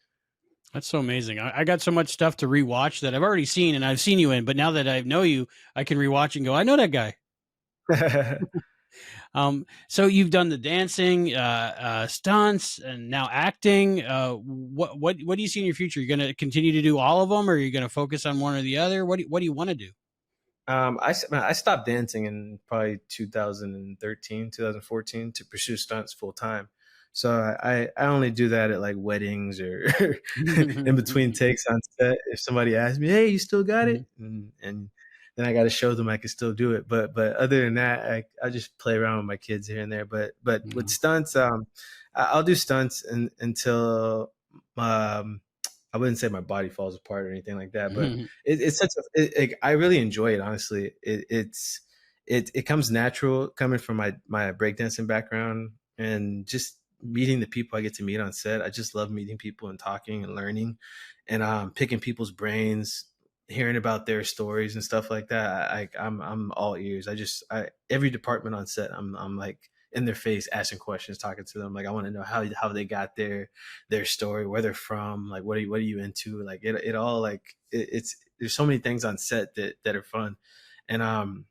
A: That's so amazing. I got so much stuff to rewatch that I've already seen and I've seen you in, but now that I know you, I can rewatch and go, I know that guy. So you've done the dancing, stunts, and now acting. What do you see in your future? You're going to continue to do all of them, or are you going to focus on one or the other? What do you want to do?
B: I stopped dancing in probably 2013, 2014 to pursue stunts full time. So I only do that at like weddings or in between takes on set. If somebody asks me, "Hey, you still got it?" and then I got to show them I can still do it. But other than that, I just play around with my kids here and there. But with stunts, I'll do stunts until I wouldn't say my body falls apart or anything like that, but it's such I really enjoy it. Honestly, it comes natural coming from my breakdancing background and just meeting the people I get to meet on set. I just love meeting people and talking and learning and picking people's brains, hearing about their stories and stuff like that. I'm all ears. Every department on set, I'm like in their face, asking questions, talking to them. Like I want to know how they got their story, where they're from, like what are you into? Like it all like it's there's so many things on set that are fun, and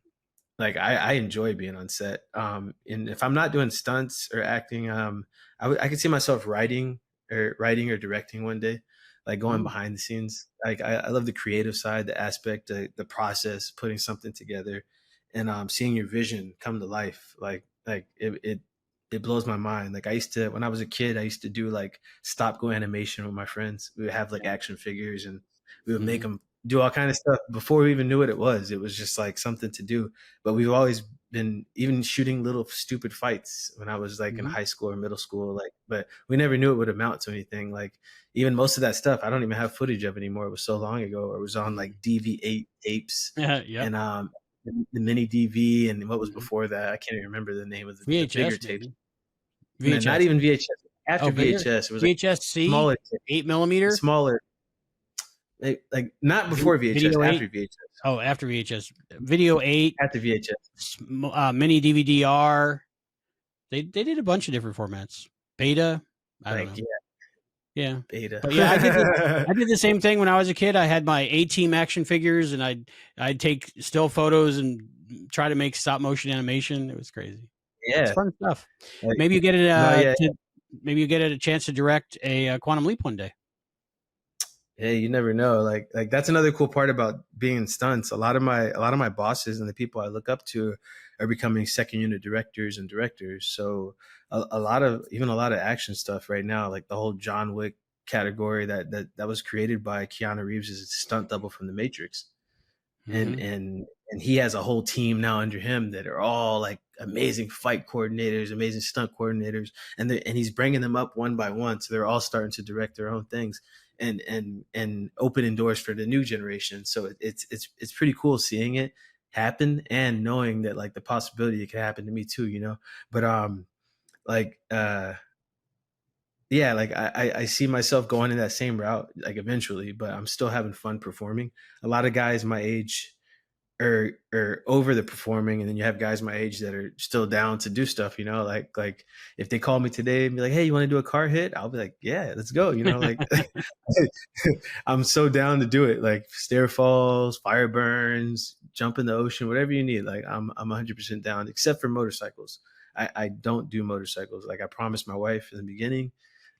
B: like I enjoy being on set. And if I'm not doing stunts or acting, I could see myself writing or directing one day, like going behind the scenes. Like I love the creative side, the aspect, the process, putting something together, and seeing your vision come to life. Like it blows my mind. Like when I was a kid, I used to do like stop go animation with my friends. We would have like action figures and we would make them do all kind of stuff before we even knew what it was. It was just like something to do. But we've always been even shooting little stupid fights when I was like in high school or middle school, like, but we never knew it would amount to anything. Like even most of that stuff, I don't even have footage of anymore. It was so long ago. It was on like DV8 tapes and the mini DV and what was before that. I can't even remember the name of the bigger tapes. VHS. Not even VHS. After VHS, it was like
A: VHS-C,
B: smaller,
A: 8mm,
B: smaller. Like not before VHS,
A: Video
B: after
A: 8?
B: VHS.
A: Oh, after VHS. Video 8.
B: After VHS.
A: Mini DVD-R. They did a bunch of different formats. Beta. I don't know. Yeah.
B: Beta.
A: But yeah, I did the same thing when I was a kid. I had my A-Team action figures and I'd take still photos and try to make stop motion animation. It was crazy.
B: Yeah.
A: It's fun stuff.
B: Like,
A: maybe you get maybe you get a chance to direct a Quantum Leap one day.
B: Hey, you never know. Like that's another cool part about being in stunts. A lot of my bosses and the people I look up to are becoming second unit directors and directors. So a lot of action stuff right now, like the whole John Wick category that was created by Keanu Reeves as a stunt double from The Matrix. And he has a whole team now under him that are all like amazing fight coordinators, amazing stunt coordinators, and he's bringing them up one by one, so they're all starting to direct their own things and opening doors for the new generation. So it's pretty cool seeing it happen and knowing that like the possibility it could happen to me too, But yeah, like I see myself going in that same route, like eventually, but I'm still having fun performing. A lot of guys my age are over the performing, and then you have guys my age that are still down to do stuff, like if they call me today and be like, hey, you want to do a car hit? I'll be like, yeah, let's go. Like I'm so down to do it. Like stair falls, fire burns, jump in the ocean, whatever you need. Like I'm 100% down, except for motorcycles. I don't do motorcycles. Like I promised my wife in the beginning,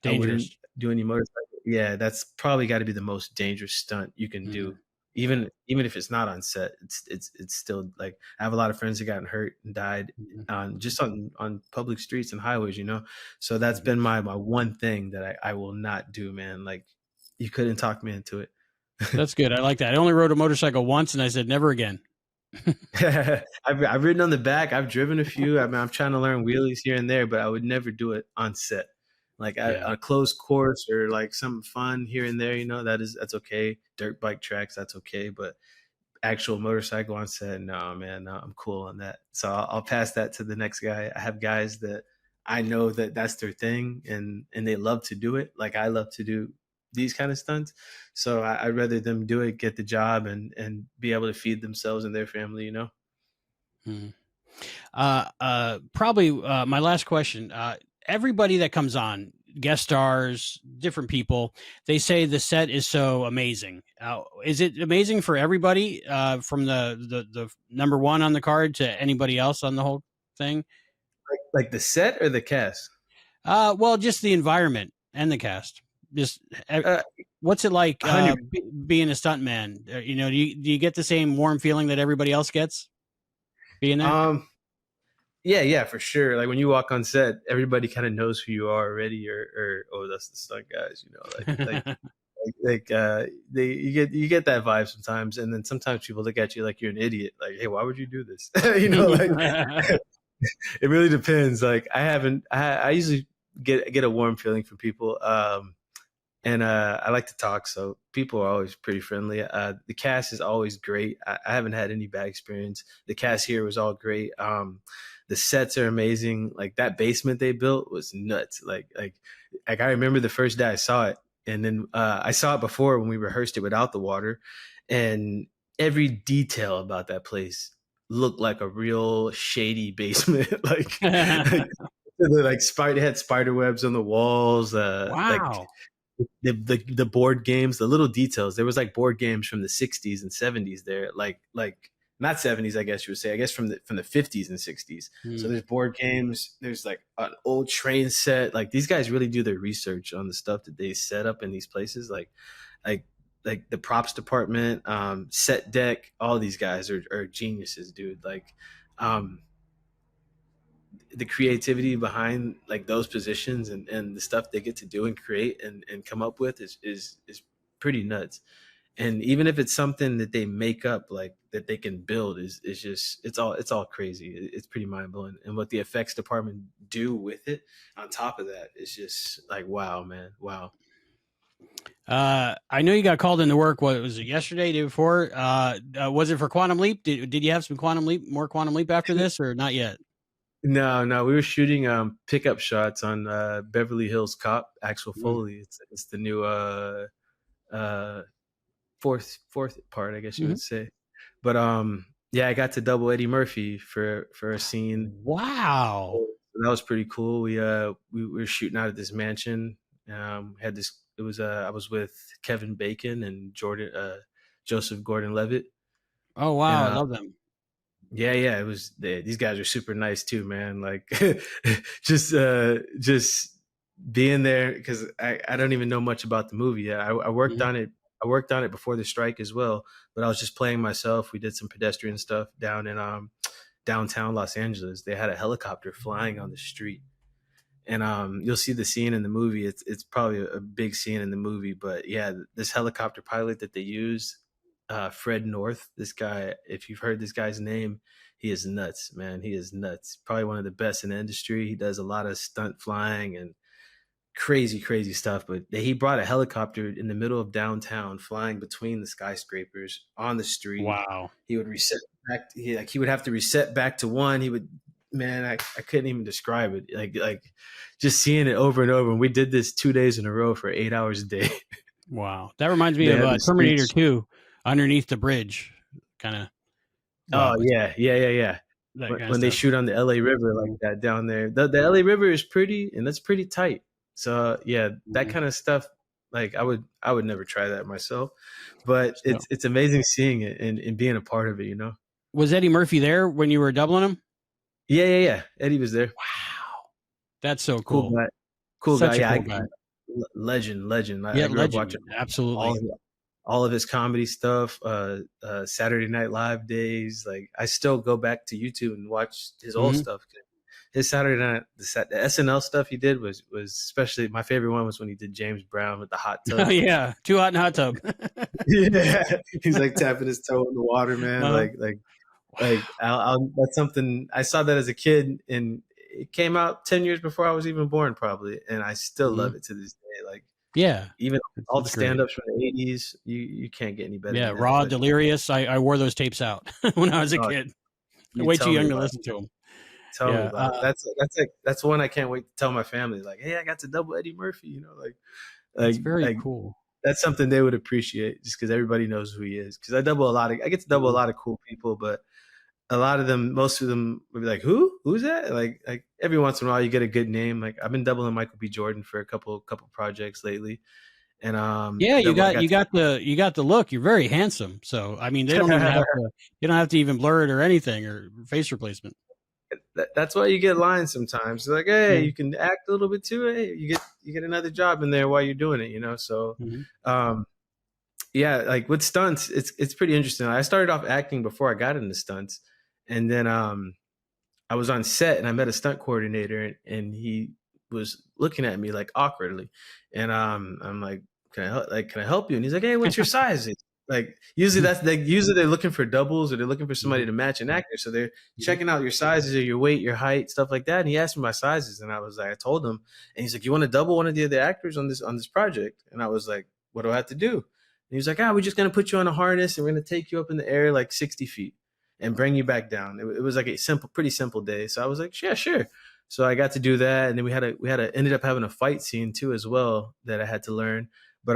B: I wouldn't
A: Dangerous.
B: do any motorcycle. Yeah, that's probably got to be the most dangerous stunt you can
A: Mm,
B: do. Even if it's not on set, it's still like I have a lot of friends that gotten hurt and died
A: mhm,
B: on just on public streets and highways, you know. So that's
A: mhm.
B: been my one thing that I will not do, man. Like you couldn't talk me into it.
A: That's good. I like that. I only rode a motorcycle once, and I said never again.
B: I've ridden on the back. I've driven a few. I mean, I'm trying to learn wheelies here and there, but I would never do it on set. Like
A: Yeah.
B: a closed course or like something fun here and there, you know, that's okay. Dirt bike tracks, that's okay. But actual motorcycle on set, no, man, no, I'm cool on that. So I'll pass that to the next guy. I have guys that I know that that's their thing, and they love to do it. Like I love to do these kind of stunts. So I'd rather them do it, get the job, and be able to feed themselves and their family, you know.
A: Mhm. Probably my last question. Everybody that comes on, guest stars, different people, they say the set is so amazing. Is it amazing for everybody, from the number one on the card to anybody else on the whole thing?
B: Like the set or the cast?
A: Well, just the environment and the cast. Just uh,
B: Uh,
A: what's it like
B: 100.
A: being a stuntman? Do you get the same warm feeling that everybody else gets being there?
B: Um, yeah, yeah, for sure. Like when you walk on set, everybody kind of knows who you are already, or oh, that's the stunt guys, you know, they you get that vibe sometimes, and then sometimes people look at you like you're an idiot, like, hey, why would you do this? You know, like it really depends. Like I usually get a warm feeling from people. And I like to talk, so people are always pretty friendly. The cast is always great. I haven't had any bad experience. The cast here was all great. The sets are amazing. Like that basement they built was nuts. Like I remember the first day I saw it, and then I saw it before when we rehearsed it without the water, and every detail about that place looked like a real shady basement. Like spider had spider webs on the walls. Like
A: Wow.
B: the board games, the little details. There was like board games from the 60s and 70s there, like not 70s, I guess you would say. I guess from the 50s and 60s. So
A: Hmm.
B: there's board games. There's like an old train set. Like these guys really do their research on the stuff that they set up in these places. Like like the props department, set deck. All these guys are geniuses, dude. Like um, the creativity behind like those positions and the stuff they get to do and create and come up with is pretty nuts. And even if it's something that they make up, like that they can build, is just it's all crazy. It's pretty mind blowing. And what the effects department do with it on top of that is just like wow, man, wow.
A: I know you got called into work. What was it, yesterday, day before? Was it for Quantum Leap? Did you have some more Quantum Leap after this, or not yet?
B: No, no, we were shooting pickup shots on Beverly Hills Cop, Axel
A: Mm,
B: Foley. It's the new uh fourth part, I guess you
A: mhm.
B: would say. But yeah, I got to double Eddie Murphy for a scene.
A: Wow.
B: That was pretty cool. We were shooting out at this mansion. Had this. It was I was with Kevin Bacon and Jordan Joseph Gordon-Levitt,
A: Oh
B: and
A: wow, I love them.
B: yeah, yeah, it was. These guys are super nice too, man. Like just being there because I don't even know much about the movie yet. I worked
A: Mhm.
B: on it. I worked on it before the strike as well, but I was just playing myself. We did some pedestrian stuff down in downtown Los Angeles. They had a helicopter flying on the street, and you'll see the scene in the movie. It's probably a big scene in the movie, but yeah, this helicopter pilot that they use, Fred North. This guy, if you've heard this guy's name, he is nuts, man. He is nuts. Probably one of the best in the industry. He does a lot of stunt flying and crazy stuff. But he brought a helicopter in the middle of downtown, flying between the skyscrapers on the street.
A: Wow.
B: He would reset back. He would have to reset back to one. He would, man, I couldn't even describe it. Like just seeing it over and over. And we did this 2 days in a row for 8 hours a day.
A: Wow. That reminds me
B: They
A: of
B: had the
A: Terminator
B: streets.
A: 2, Underneath the Bridge, kind of.
B: Oh
A: Well, it's
B: yeah, yeah, yeah, yeah.
A: that
B: When
A: kind of
B: when they
A: stuff.
B: shoot on the LA River like
A: Mhm,
B: that down there, the LA River is pretty, and that's pretty tight. So yeah, that
A: mhm.
B: kind of stuff. Like I would never try that myself, but
A: So
B: it's amazing seeing it and being a part of it. You know.
A: Was Eddie Murphy there when you were doubling him?
B: Yeah. Eddie was there.
A: Wow, that's so
B: Cool
A: cool.
B: guy. Cool guy.
A: Such a
B: Yeah,
A: cool guy.
B: legend.
A: Yeah,
B: I grew up watching
A: legend.
B: all
A: Absolutely.
B: of all of his comedy stuff, Saturday Night Live days. Like I still go back to YouTube and watch his old
A: Hmm.
B: stuff. His Saturday Night, the SNL stuff he did was especially my favorite one was when he did James Brown with the hot
A: Oh
B: tub.
A: yeah, too hot in hot tub.
B: Yeah, he's like tapping his toe in the water, man.
A: uh,
B: Like
A: wow.
B: that's something I saw that as a kid, and it came out 10 years before I was even born, probably, and I still
A: Hmm.
B: love it to this day. Like
A: Yeah,
B: even all the
A: it's great.
B: stand-ups from the '80s, you can't get any better
A: Yeah,
B: than that.
A: Raw,
B: But
A: Delirious. I wore those tapes out when I was a
B: oh,
A: kid.
B: you
A: Way too
B: tell me
A: young to
B: about
A: listen to them.
B: tell me
A: Yeah.
B: about it. That's one I can't wait to tell my family. Like, hey, I got to double Eddie Murphy.
A: That's very
B: Like
A: cool.
B: that's something they would appreciate just because everybody knows who he is. Because I get to double a
A: Mhm.
B: lot of cool people, but a lot of them, most of them would be like, who's that? Like every once in a while you get a good name. Like I've been doubling Michael B. Jordan for a couple projects lately. And
A: Yeah,
B: I got
A: you got the look. You're very handsome. So I mean, they don't even have
B: to,
A: to. You don't have to even blur it or anything or face replacement.
B: that's why you get lines sometimes. They're like, hey,
A: Yeah.
B: you can act a little bit too. Hey, you get another job in there while you're doing it. So
A: Hmm.
B: um yeah, like with stunts, it's pretty interesting. I started off acting before I got into stunts, and then I was on set and I met a stunt coordinator, and he was looking at me like awkwardly, and I'm like, can I help you? And he's like, hey, what's your size? Like usually they're looking for doubles or they're looking for somebody
A: Hmm.
B: to match an actor, so they're
A: Hmm.
B: checking out your sizes or your weight, your height, stuff like that. And he asked me my sizes, and I told him, and he's like, you want to double one of the other actors on this project? And I was like, what do I have to do? And he was like, we're just gonna put you on a harness and we're gonna take you up in the air like 60 feet and bring you back down. It was like a pretty simple day. So I was like, yeah, sure. So I got to do that, and then ended up having a fight scene too as well that I had to learn. But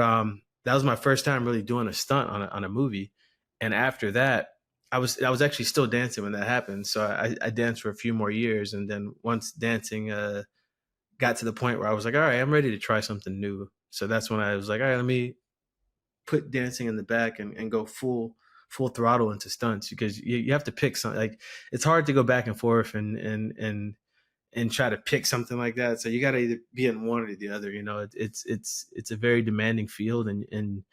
B: that was my first time really doing a stunt on a movie. And after that, I was actually still dancing when that happened. So I danced for a few more years, and then once dancing got to the point where I was like, all right, I'm ready to try something new. So that's when I was like, all right, let me put dancing in the back and go full throttle into stunts, because you have to pick something. Like it's hard to go back and forth and try to pick something like that. So you got to either be in one or the other. It's a very demanding field, and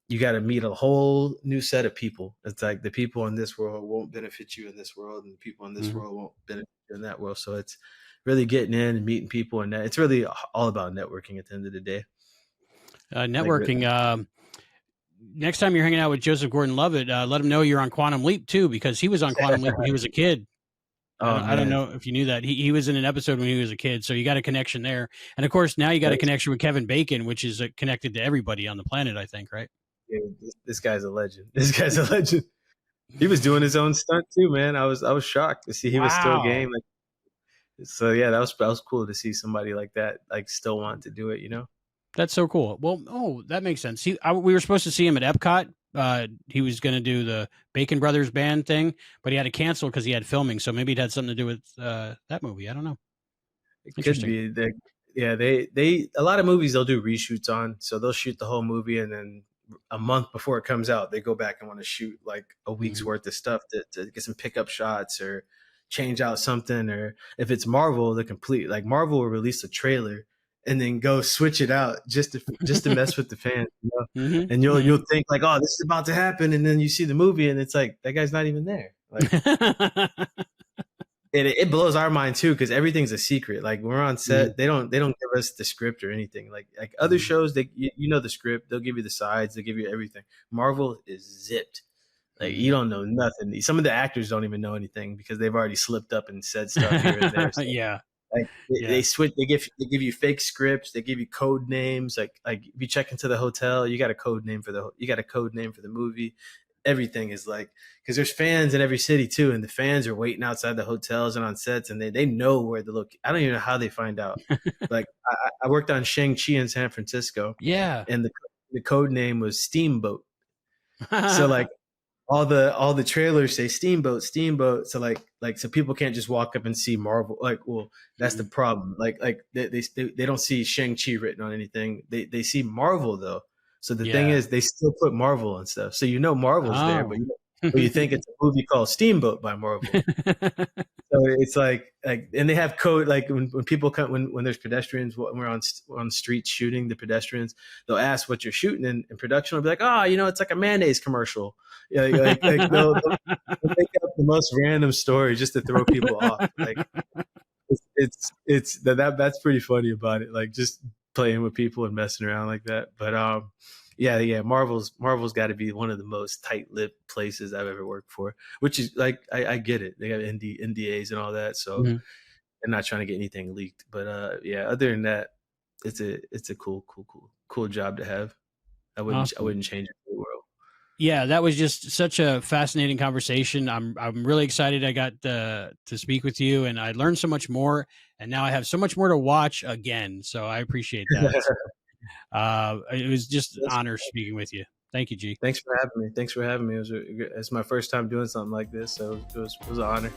B: you got to meet a whole new set of people. It's like the people in this world won't benefit you in this world, and the people in this
A: Hmm.
B: world won't benefit you in that world. So it's really getting in and meeting people, and it's really all about networking at the end of the day. Like
A: Networking. Next time you're hanging out with Joseph Gordon-Levitt, let him know you're on Quantum Leap too, because he was on Quantum Leap when he was a kid.
B: oh
A: I don't
B: man,
A: know if you knew that he was in an episode when he was a kid, so you got a connection there. And of course, now you got a
B: that's
A: connection with Kevin Bacon, which is connected to everybody on the planet. I think, right?
B: Dude, this guy's a legend. This guy's a legend. He was doing his own stunt too, man. I was shocked to see he was still
A: Wow,
B: game. Like, so yeah, that was cool to see somebody like that like still want to do it.
A: that's so cool. Well, oh, that makes sense. We were supposed to see him at Epcot. He was going to do the Bacon Brothers band thing, but he had to cancel because he had filming. So maybe it had something to do with that movie. I don't know.
B: It could
A: Interesting.
B: be that. Yeah, they a lot of movies they'll do reshoots on, so they'll shoot the whole movie, and then a month before it comes out, they go back and want to shoot like a week's
A: Hmm.
B: worth of stuff to get some pickup shots or change out something. Or if it's Marvel, the complete like Marvel will release a trailer and then go switch it out just to mess with the fans.
A: Hmm.
B: And
A: Hmm.
B: you'll think like, oh, this is about to happen, and then you see the movie, and it's like that guy's not even there. Like it blows our mind too, because everything's a secret. Like when we're on
A: Hmm.
B: set, they don't give us the script or anything. Like other shows, you know the script, they'll give you the sides, they'll give you everything. Marvel is zipped. Like
A: Hmm.
B: you don't know nothing. Some of the actors don't even know anything because they've already slipped up and said stuff here and there. So
A: Yeah,
B: like they
A: yeah.
B: switch, they give you fake scripts, they give you code names. Like if you check into the hotel, you got a code name for the movie. Everything is like, because there's fans in every city too, and the fans are waiting outside the hotels and on sets, and they know where to look. I don't even know how they find out. Like I worked on Shang-Chi in San Francisco,
A: Yeah.
B: and the code name was Steamboat. So like all the trailers say steamboat, steamboat. So so people can't just walk up and see Marvel. Like, well, that's the
A: Mhm.
B: problem. Like they don't see Shang-Chi written on anything. They see Marvel though. So the thing
A: Yeah.
B: is, they still put Marvel and stuff. So Marvel's there, but
A: Oh.
B: but you think it's a movie called Steamboat by Marvel. So it's like, and they have code, like when people come, when there's pedestrians, when we're on the street shooting the pedestrians, they'll ask what you're shooting in production. I'll be like, oh, it's like a mayonnaise commercial. Yeah, like they'll make up the most random story just to throw people off. Like it's that's pretty funny about it. Like just playing with people and messing around like that. But yeah, Marvel's got to be one of the most tight-lipped places I've ever worked for. Which is like, I get it. They have NDAs and all that, so
A: Mhm.
B: they're not trying to get anything leaked. But yeah, other than that, it's a cool job to have. I
A: Awesome.
B: wouldn't change it for the world.
A: Yeah, that was just such a fascinating conversation. I'm really excited I got to speak with you, and I learned so much more. And now I have so much more to watch again. So I appreciate that. It was just an honor speaking with you. Thank you, G.
B: Thanks for having me. It's my first time doing something like this, so it was an honor.